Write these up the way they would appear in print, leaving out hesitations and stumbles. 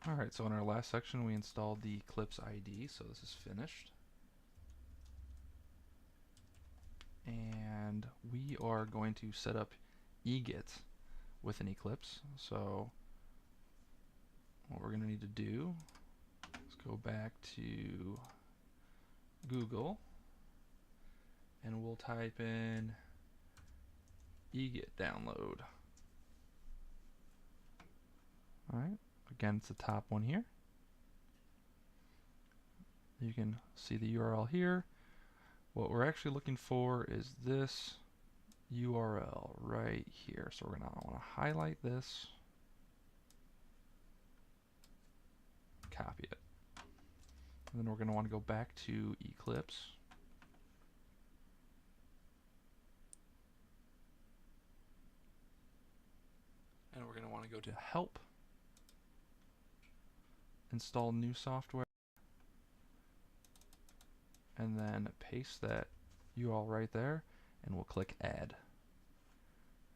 Alright, so in our last section we installed the Eclipse ID, so this is finished. And we are going to set up Egit with an Eclipse. So what we're going to need to do is go back to Google and we'll type in Egit download. Alright, again it's the top one here. You can see the URL here. What we're actually looking for is this URL right here. So we're going to want to highlight this, copy it. And then we're going to want to go back to Eclipse. And we're going to want to go to Help, Install New Software, and then paste that URL right there, and we'll click Add.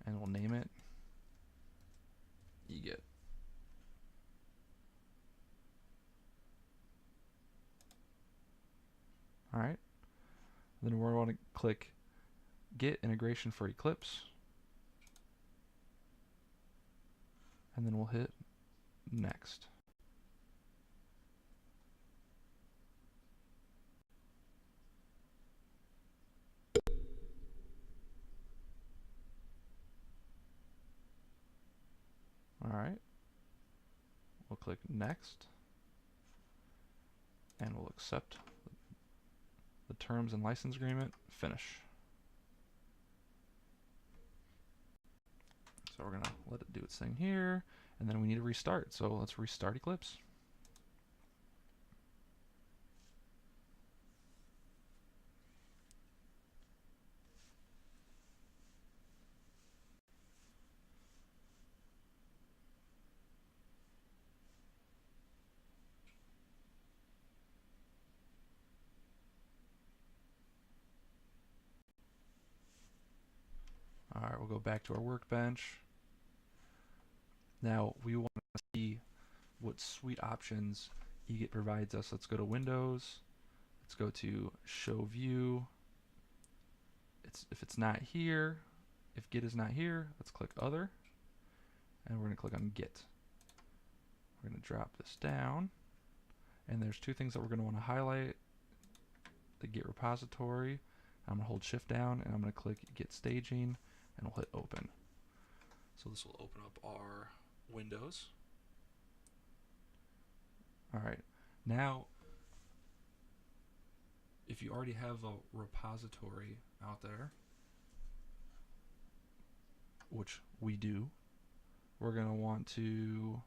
And we'll name it Egit. Alright, then we're going to click Get Integration for Eclipse, and then we'll hit Next. Alright, we'll click Next, and we'll accept the terms and license agreement, finish. So we're going to let it do its thing here, and then we need to restart. So let's restart Eclipse. Alright, we'll go back to our workbench. Now we want to see what suite options Egit provides us. Let's go to Windows. Let's go to Show View. If it's not here, if Git is not here, let's click Other. And we're going to click on Git. We're going to drop this down. And there's two things that we're going to want to highlight. The Git repository. I'm going to hold Shift down and I'm going to click Git Staging and we'll hit Open. So this will open up our Windows. Alright, now if you already have a repository out there, which we do, we're going to want to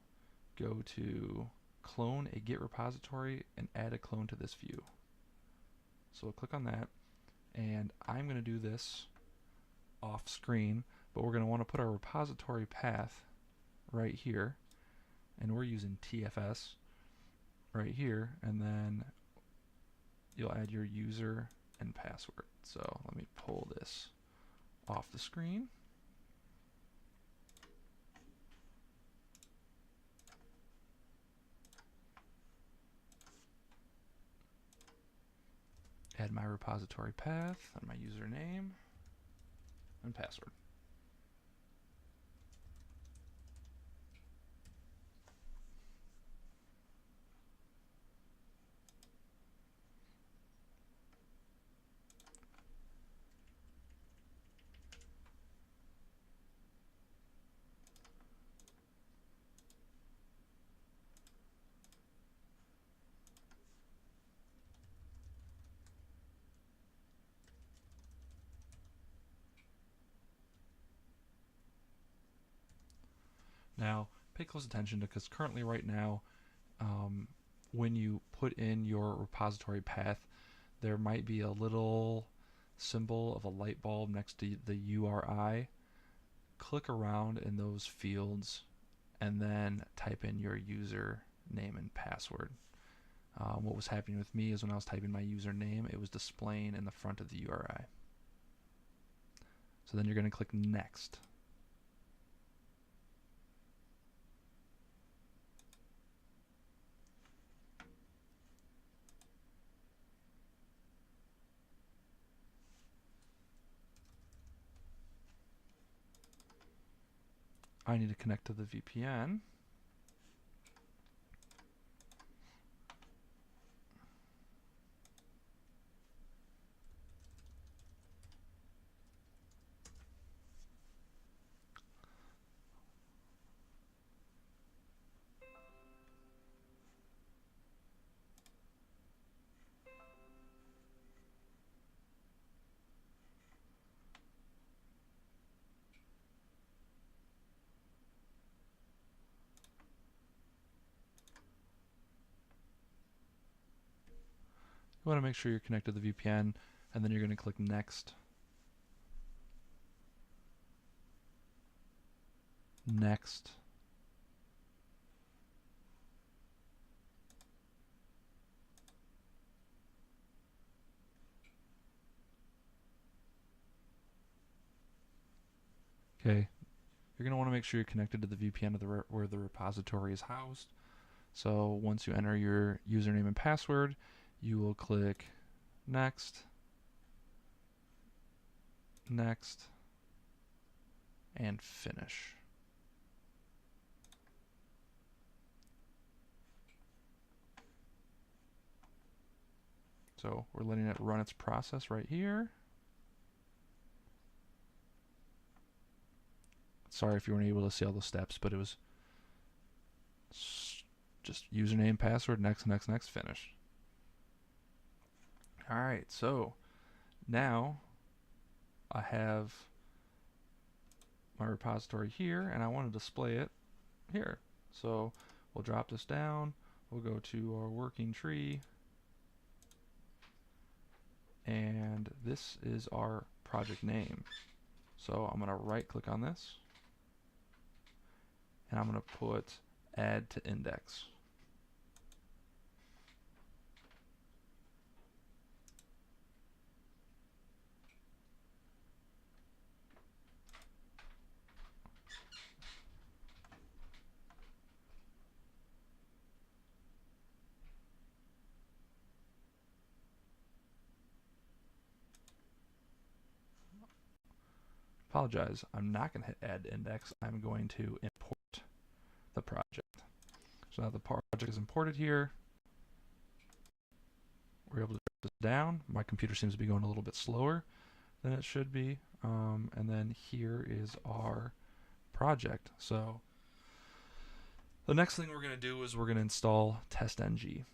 go to Clone a Git repository and add a clone to this view. So we'll click on that, and I'm going to do this off screen, but we're going to want to put our repository path right here, and we're using TFS right here, and then you'll add your user and password. So let me pull this off the screen. Add my repository path and my username and password. Now, pay close attention because currently right now, when you put in your repository path, there might be a little symbol of a light bulb next to the URI. Click around in those fields and then type in your user name and password. What was happening with me is when I was typing my username, it was displaying in the front of the URI. So then you're going to click Next. I need to connect to the VPN. You want to make sure you're connected to the VPN, and then you're going to click Next. Next. Okay. You're going to want to make sure you're connected to the VPN of where the repository is housed. So once you enter your username and password, you will click Next, Next, and Finish. So we're letting it run its process right here. Sorry if you weren't able to see all the steps, but it was just username, password, next, next, next, finish. All right, so now I have my repository here, and I want to display it here. So we'll drop this down. We'll go to our working tree, and this is our project name. So I'm going to right click on this, and I'm going to put add to index. Apologize, I'm not going to hit add to index. I'm going to import the project. So now the project is imported here. We're able to drop this down. My computer seems to be going a little bit slower than it should be. And then here is our project. So the next thing we're going to do is we're going to install TestNG.